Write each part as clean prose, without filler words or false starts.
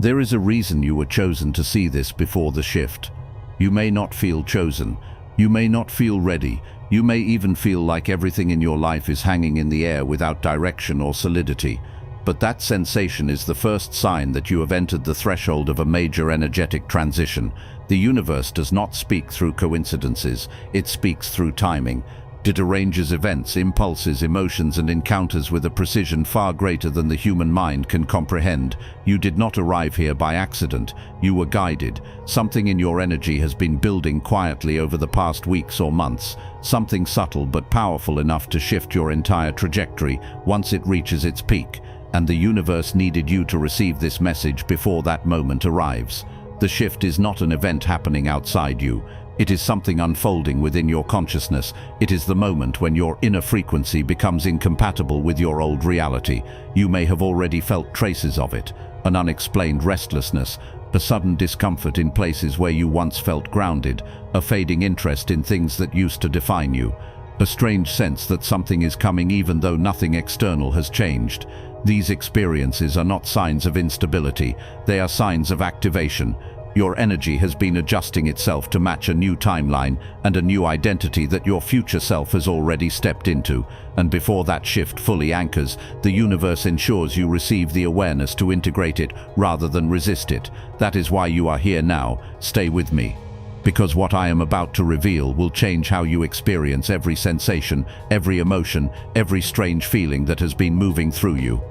There is a reason you were chosen to see this before the shift. You may not feel chosen. You may not feel ready. You may even feel like everything in your life is hanging in the air without direction or solidity. But that sensation is the first sign that you have entered the threshold of a major energetic transition. The universe does not speak through coincidences, it speaks through timing. It arranges events, impulses, emotions, and encounters with a precision far greater than the human mind can comprehend. You did not arrive here by accident. You were guided. Something in your energy has been building quietly over the past weeks or months. Something subtle but powerful enough to shift your entire trajectory once it reaches its peak. And the universe needed you to receive this message before that moment arrives. The shift is not an event happening outside you. It is something unfolding within your consciousness. It is the moment when your inner frequency becomes incompatible with your old reality. You may have already felt traces of it, an unexplained restlessness, a sudden discomfort in places where you once felt grounded, a fading interest in things that used to define you, a strange sense that something is coming even though nothing external has changed. These experiences are not signs of instability, they are signs of activation. Your energy has been adjusting itself to match a new timeline and a new identity that your future self has already stepped into. And before that shift fully anchors, the universe ensures you receive the awareness to integrate it rather than resist it. That is why you are here now. Stay with me. Because what I am about to reveal will change how you experience every sensation, every emotion, every strange feeling that has been moving through you.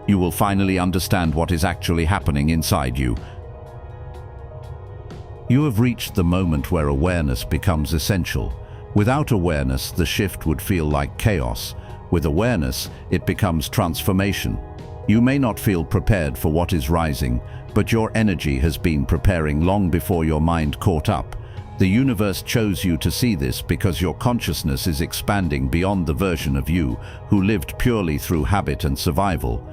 You will finally understand what is actually happening inside you. You have reached the moment where awareness becomes essential. Without awareness, the shift would feel like chaos. With awareness, it becomes transformation. You may not feel prepared for what is rising, but your energy has been preparing long before your mind caught up. The universe chose you to see this because your consciousness is expanding beyond the version of you who lived purely through habit and survival.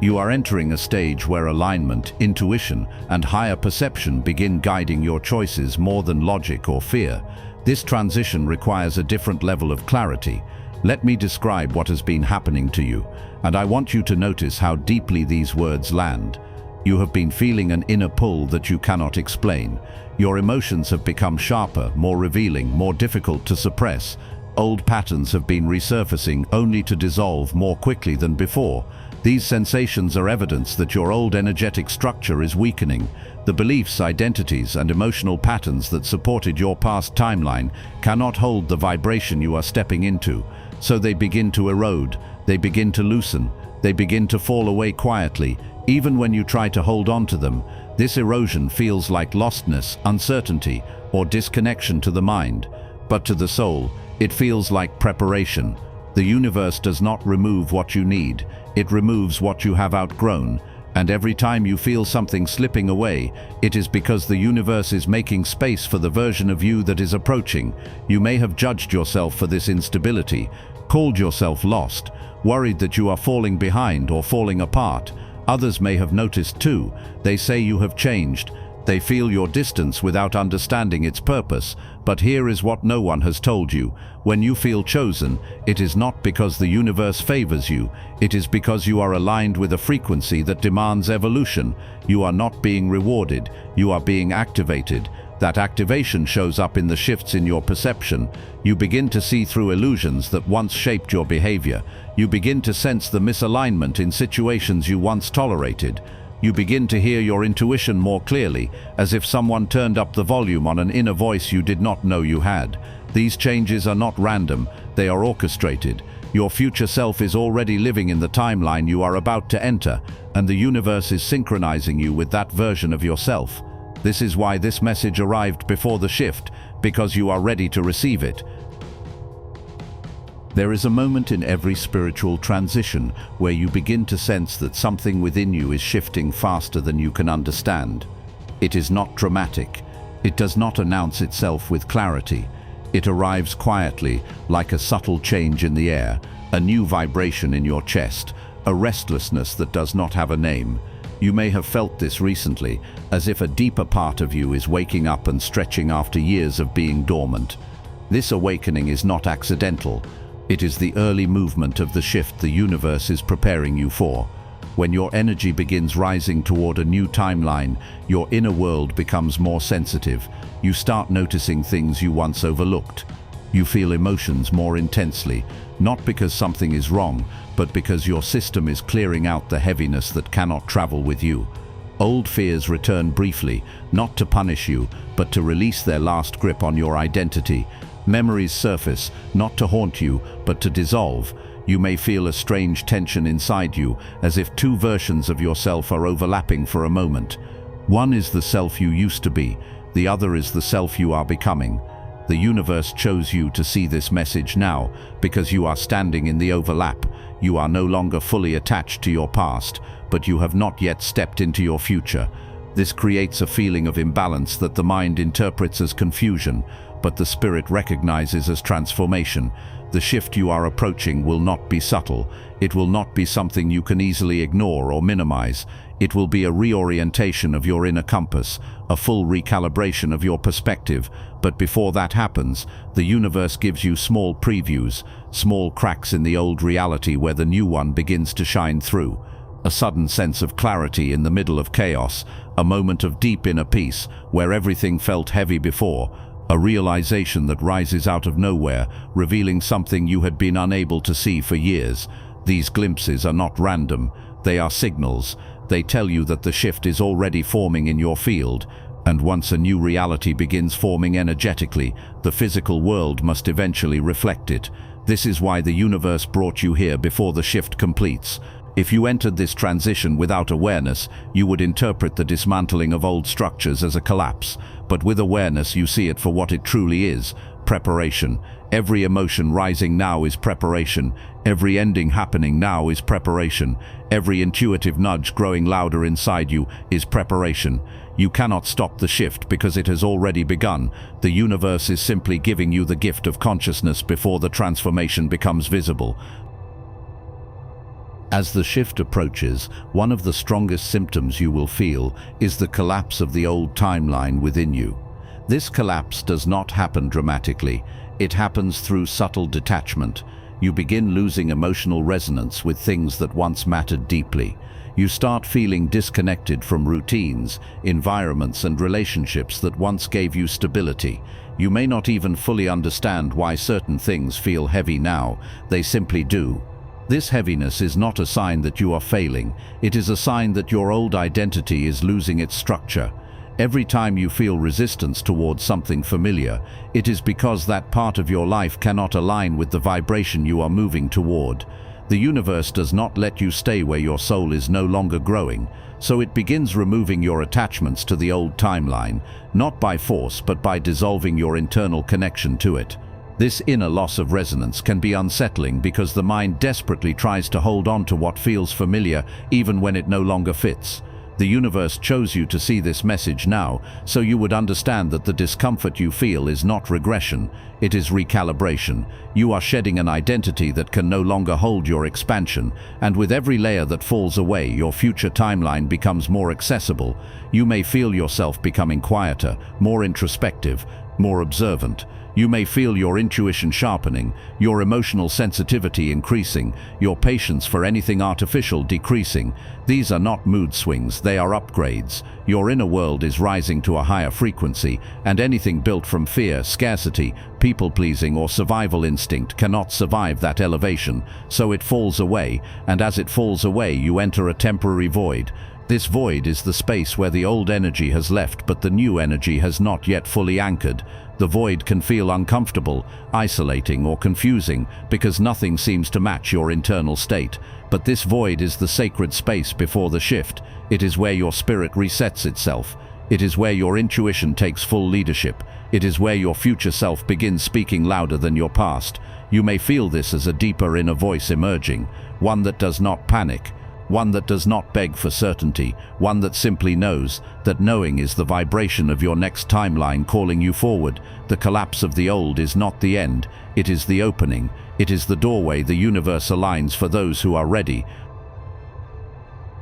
You are entering a stage where alignment, intuition, and higher perception begin guiding your choices more than logic or fear. This transition requires a different level of clarity. Let me describe what has been happening to you, and I want you to notice how deeply these words land. You have been feeling an inner pull that you cannot explain. Your emotions have become sharper, more revealing, more difficult to suppress. Old patterns have been resurfacing only to dissolve more quickly than before. These sensations are evidence that your old energetic structure is weakening. The beliefs, identities, and emotional patterns that supported your past timeline cannot hold the vibration you are stepping into. So they begin to erode, they begin to loosen, they begin to fall away quietly, even when you try to hold on to them. This erosion feels like lostness, uncertainty, or disconnection to the mind. But to the soul, it feels like preparation. The universe does not remove what you need. It removes what you have outgrown, and every time you feel something slipping away, it is because the universe is making space for the version of you that is approaching. You may have judged yourself for this instability, called yourself lost, worried that you are falling behind or falling apart. Others may have noticed too. They say you have changed. They feel your distance without understanding its purpose. But here is what no one has told you. When you feel chosen, it is not because the universe favors you. It is because you are aligned with a frequency that demands evolution. You are not being rewarded. You are being activated. That activation shows up in the shifts in your perception. You begin to see through illusions that once shaped your behavior. You begin to sense the misalignment in situations you once tolerated. You begin to hear your intuition more clearly, as if someone turned up the volume on an inner voice you did not know you had. These changes are not random, they are orchestrated. Your future self is already living in the timeline you are about to enter, and the universe is synchronizing you with that version of yourself. This is why this message arrived before the shift, because you are ready to receive it. There is a moment in every spiritual transition where you begin to sense that something within you is shifting faster than you can understand. It is not dramatic. It does not announce itself with clarity. It arrives quietly, like a subtle change in the air, a new vibration in your chest, a restlessness that does not have a name. You may have felt this recently, as if a deeper part of you is waking up and stretching after years of being dormant. This awakening is not accidental. It is the early movement of the shift the universe is preparing you for. When your energy begins rising toward a new timeline, your inner world becomes more sensitive. You start noticing things you once overlooked. You feel emotions more intensely, not because something is wrong, but because your system is clearing out the heaviness that cannot travel with you. Old fears return briefly, not to punish you, but to release their last grip on your identity. Memories surface, not to haunt you, but to dissolve. You may feel a strange tension inside you, as if two versions of yourself are overlapping for a moment. One is the self you used to be, the other is the self you are becoming. The universe chose you to see this message now, because you are standing in the overlap. You are no longer fully attached to your past, but you have not yet stepped into your future. This creates a feeling of imbalance that the mind interprets as confusion, but the spirit recognizes as transformation. The shift you are approaching will not be subtle. It will not be something you can easily ignore or minimize. It will be a reorientation of your inner compass, a full recalibration of your perspective. But before that happens, the universe gives you small previews, small cracks in the old reality where the new one begins to shine through. A sudden sense of clarity in the middle of chaos, a moment of deep inner peace where everything felt heavy before, a realization that rises out of nowhere, revealing something you had been unable to see for years. These glimpses are not random, they are signals. They tell you that the shift is already forming in your field, and once a new reality begins forming energetically, the physical world must eventually reflect it. This is why the universe brought you here before the shift completes. If you entered this transition without awareness, you would interpret the dismantling of old structures as a collapse. But with awareness, you see it for what it truly is: preparation. Every emotion rising now is preparation. Every ending happening now is preparation. Every intuitive nudge growing louder inside you is preparation. You cannot stop the shift because it has already begun. The universe is simply giving you the gift of consciousness before the transformation becomes visible. As the shift approaches, one of the strongest symptoms you will feel is the collapse of the old timeline within you. This collapse does not happen dramatically. It happens through subtle detachment. You begin losing emotional resonance with things that once mattered deeply. You start feeling disconnected from routines, environments, and relationships that once gave you stability. You may not even fully understand why certain things feel heavy now. They simply do. This heaviness is not a sign that you are failing. It is a sign that your old identity is losing its structure. Every time you feel resistance towards something familiar, it is because that part of your life cannot align with the vibration you are moving toward. The universe does not let you stay where your soul is no longer growing, so it begins removing your attachments to the old timeline, not by force but by dissolving your internal connection to it. This inner loss of resonance can be unsettling because the mind desperately tries to hold on to what feels familiar even when it no longer fits. The universe chose you to see this message now, so you would understand that the discomfort you feel is not regression, it is recalibration. You are shedding an identity that can no longer hold your expansion, and with every layer that falls away, your future timeline becomes more accessible. You may feel yourself becoming quieter, more introspective, more observant. You may feel your intuition sharpening, your emotional sensitivity increasing, your patience for anything artificial decreasing. These are not mood swings, they are upgrades. Your inner world is rising to a higher frequency, and anything built from fear, scarcity, people-pleasing, or survival instinct cannot survive that elevation, so it falls away, and as it falls away, you enter a temporary void. This void is the space where the old energy has left but the new energy has not yet fully anchored. The void can feel uncomfortable, isolating, or confusing because nothing seems to match your internal state. But this void is the sacred space before the shift. It is where your spirit resets itself. It is where your intuition takes full leadership. It is where your future self begins speaking louder than your past. You may feel this as a deeper inner voice emerging, one that does not panic, one that does not beg for certainty, one that simply knows. That knowing is the vibration of your next timeline calling you forward. The collapse of the old is not the end, it is the opening. It is the doorway the universe aligns for those who are ready.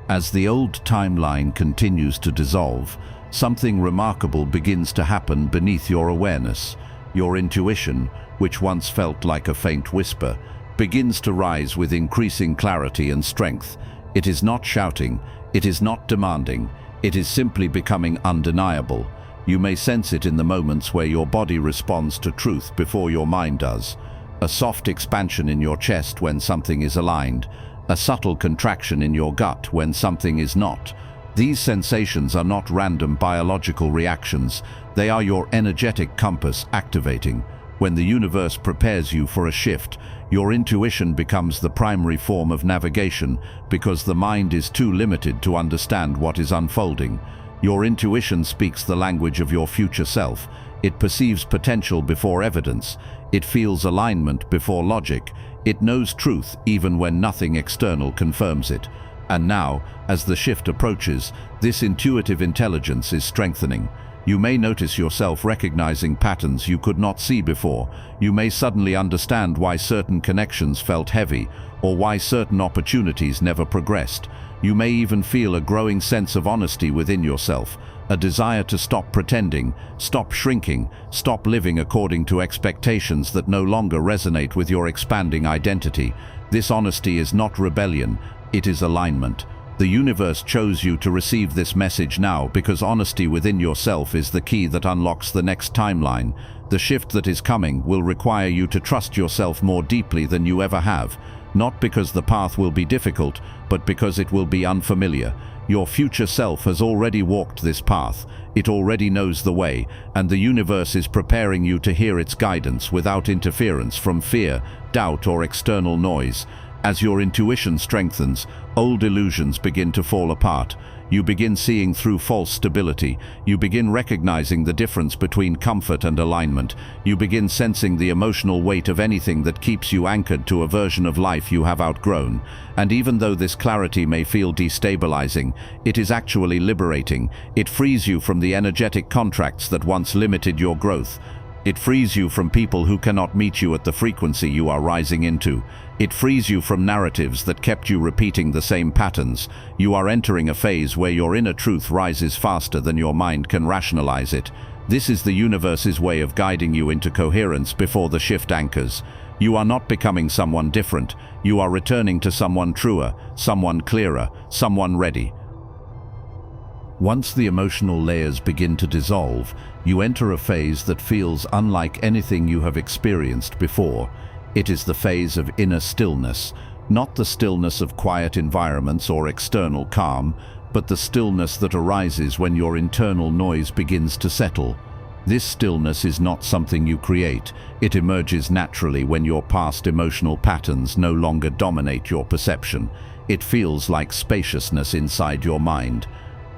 As the old timeline continues to dissolve, something remarkable begins to happen beneath your awareness. Your intuition, which once felt like a faint whisper, begins to rise with increasing clarity and strength. It is not shouting, it is not demanding, it is simply becoming undeniable. You may sense it in the moments where your body responds to truth before your mind does. A soft expansion in your chest when something is aligned, a subtle contraction in your gut when something is not. These sensations are not random biological reactions, they are your energetic compass activating. When the universe prepares you for a shift, your intuition becomes the primary form of navigation because the mind is too limited to understand what is unfolding. Your intuition speaks the language of your future self. It perceives potential before evidence. It feels alignment before logic. It knows truth even when nothing external confirms it. And now, as the shift approaches, this intuitive intelligence is strengthening. You may notice yourself recognizing patterns you could not see before. You may suddenly understand why certain connections felt heavy, or why certain opportunities never progressed. You may even feel a growing sense of honesty within yourself, a desire to stop pretending, stop shrinking, stop living according to expectations that no longer resonate with your expanding identity. This honesty is not rebellion, it is alignment. The universe chose you to receive this message now because honesty within yourself is the key that unlocks the next timeline. The shift that is coming will require you to trust yourself more deeply than you ever have, not because the path will be difficult, but because it will be unfamiliar. Your future self has already walked this path. It already knows the way, and the universe is preparing you to hear its guidance without interference from fear, doubt, or external noise. As your intuition strengthens, old illusions begin to fall apart. You begin seeing through false stability. You begin recognizing the difference between comfort and alignment. You begin sensing the emotional weight of anything that keeps you anchored to a version of life you have outgrown. And even though this clarity may feel destabilizing, it is actually liberating. It frees you from the energetic contracts that once limited your growth. It frees you from people who cannot meet you at the frequency you are rising into. It frees you from narratives that kept you repeating the same patterns. You are entering a phase where your inner truth rises faster than your mind can rationalize it. This is the universe's way of guiding you into coherence before the shift anchors. You are not becoming someone different. You are returning to someone truer, someone clearer, someone ready. Once the emotional layers begin to dissolve, you enter a phase that feels unlike anything you have experienced before. It is the phase of inner stillness, not the stillness of quiet environments or external calm, but the stillness that arises when your internal noise begins to settle. This stillness is not something you create. It emerges naturally when your past emotional patterns no longer dominate your perception. It feels like spaciousness inside your mind,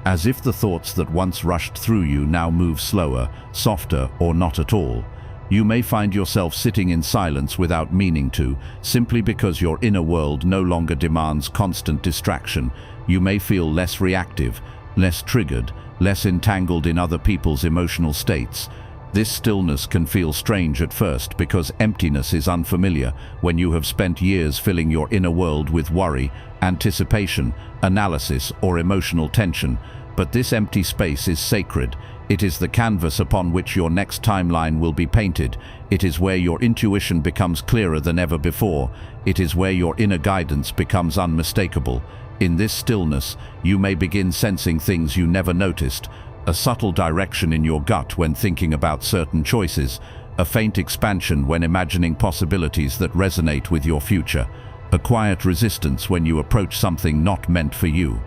as if the thoughts that once rushed through you now move slower, softer, or not at all. You may find yourself sitting in silence without meaning to, simply because your inner world no longer demands constant distraction. You may feel less reactive, less triggered, less entangled in other people's emotional states. This stillness can feel strange at first because emptiness is unfamiliar when you have spent years filling your inner world with worry, anticipation, analysis, or emotional tension. But this empty space is sacred. It is the canvas upon which your next timeline will be painted. It is where your intuition becomes clearer than ever before. It is where your inner guidance becomes unmistakable. In this stillness, you may begin sensing things you never noticed. A subtle direction in your gut when thinking about certain choices. A faint expansion when imagining possibilities that resonate with your future. A quiet resistance when you approach something not meant for you.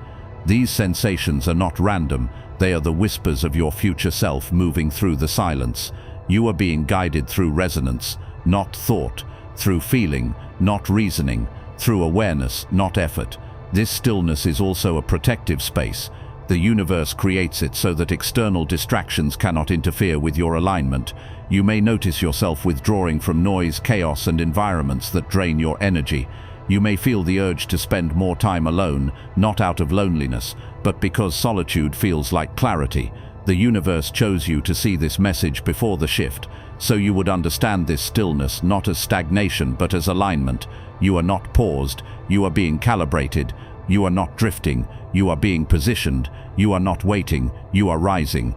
These sensations are not random. They are the whispers of your future self moving through the silence. You are being guided through resonance, not thought, through feeling, not reasoning, through awareness, not effort. This stillness is also a protective space. The universe creates it so that external distractions cannot interfere with your alignment. You may notice yourself withdrawing from noise, chaos, and environments that drain your energy. You may feel the urge to spend more time alone, not out of loneliness, but because solitude feels like clarity. The universe chose you to see this message before the shift, so you would understand this stillness not as stagnation but as alignment. You are not paused, you are being calibrated. You are not drifting, you are being positioned. You are not waiting, you are rising.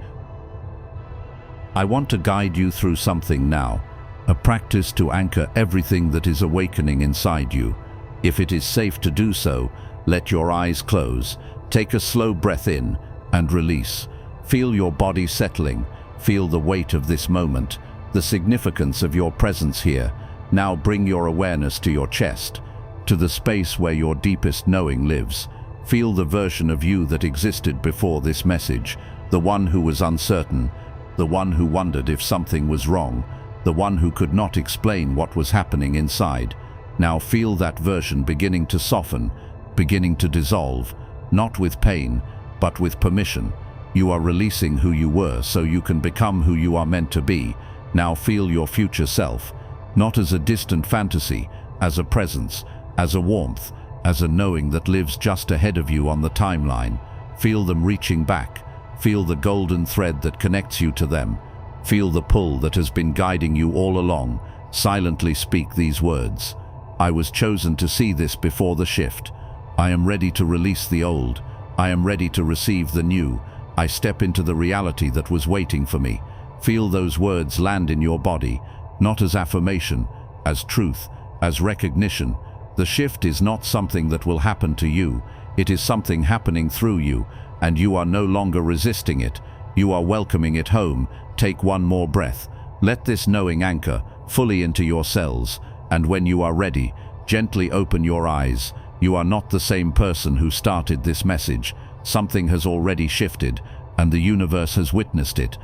I want to guide you through something now, a practice to anchor everything that is awakening inside you. If it is safe to do so, Let your eyes close. Take a slow breath in and release. Feel your body settling. Feel the weight of this moment, the significance of your presence here. Now bring your awareness to your chest, to the space where your deepest knowing lives. Feel the version of you that existed before this message, the one who was uncertain, the one who wondered if something was wrong, the one who could not explain what was happening inside. Now feel that version beginning to soften, beginning to dissolve, not with pain, but with permission. You are releasing who you were so you can become who you are meant to be. Now feel your future self, not as a distant fantasy, as a presence, as a warmth, as a knowing that lives just ahead of you on the timeline. Feel them reaching back. Feel the golden thread that connects you to them. Feel the pull that has been guiding you all along. Silently speak these words. I was chosen to see this before the shift. I am ready to release the old. I am ready to receive the new. I step into the reality that was waiting for me. Feel those words land in your body, not as affirmation, as truth, as recognition. The shift is not something that will happen to you. It is something happening through you, and you are no longer resisting it. You are welcoming it home. Take one more breath. Let this knowing anchor fully into your cells, and when you are ready, gently open your eyes. You are not the same person who started this message. Something has already shifted, and the universe has witnessed it.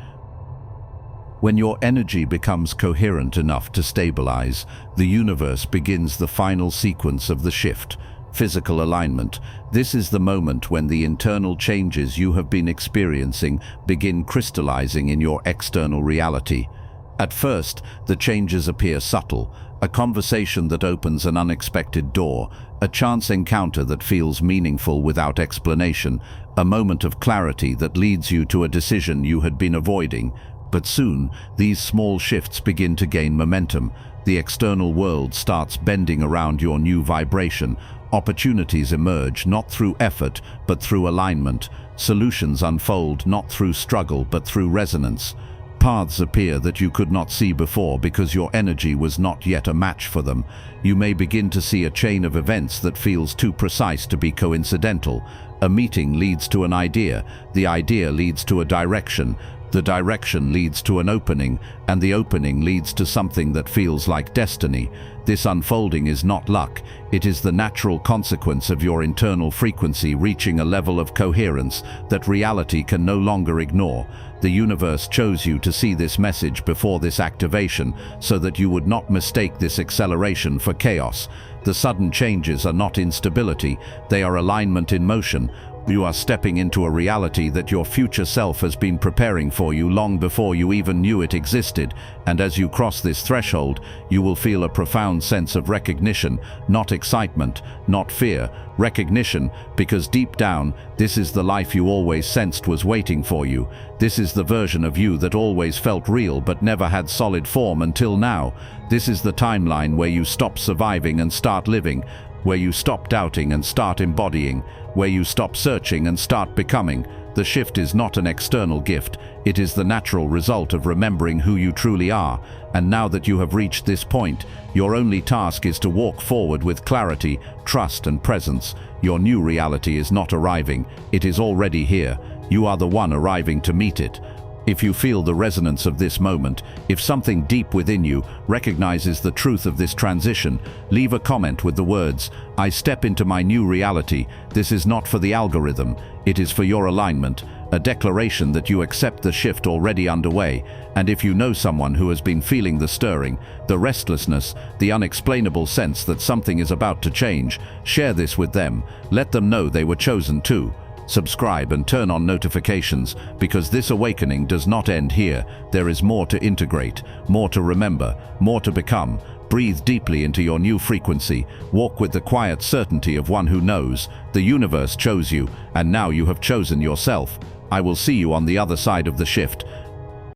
When your energy becomes coherent enough to stabilize, the universe begins the final sequence of the shift, physical alignment. This is the moment when the internal changes you have been experiencing begin crystallizing in your external reality. At first, the changes appear subtle, a conversation that opens an unexpected door, a chance encounter that feels meaningful without explanation, a moment of clarity that leads you to a decision you had been avoiding. But soon, these small shifts begin to gain momentum. The external world starts bending around your new vibration. Opportunities emerge not through effort, but through alignment. Solutions unfold not through struggle, but through resonance. Paths appear that you could not see before because your energy was not yet a match for them. You may begin to see a chain of events that feels too precise to be coincidental. A meeting leads to an idea, the idea leads to a direction, the direction leads to an opening, and the opening leads to something that feels like destiny. This unfolding is not luck, it is the natural consequence of your internal frequency reaching a level of coherence that reality can no longer ignore. The universe chose you to see this message before this activation so that you would not mistake this acceleration for chaos. The sudden changes are not instability, they are alignment in motion. You are stepping into a reality that your future self has been preparing for you long before you even knew it existed, and as you cross this threshold, you will feel a profound sense of recognition, not excitement, not fear. Recognition, because deep down, this is the life you always sensed was waiting for you. This is the version of you that always felt real but never had solid form until now. This is the timeline where you stop surviving and start living, where you stop doubting and start embodying, where you stop searching and start becoming. The shift is not an external gift, it is the natural result of remembering who you truly are. And now that you have reached this point, your only task is to walk forward with clarity, trust and presence. Your new reality is not arriving, it is already here. You are the one arriving to meet it. If you feel the resonance of this moment, if something deep within you recognizes the truth of this transition, leave a comment with the words, "I step into my new reality. This is not for the algorithm, it is for your alignment," a declaration that you accept the shift already underway. And if you know someone who has been feeling the stirring, the restlessness, the unexplainable sense that something is about to change, share this with them. Let them know they were chosen too. Subscribe and turn on notifications, because this awakening does not end here. There is more to integrate, more to remember, more to become. Breathe deeply into your new frequency. Walk with the quiet certainty of one who knows. The universe chose you, and now you have chosen yourself. I will see you on the other side of the shift.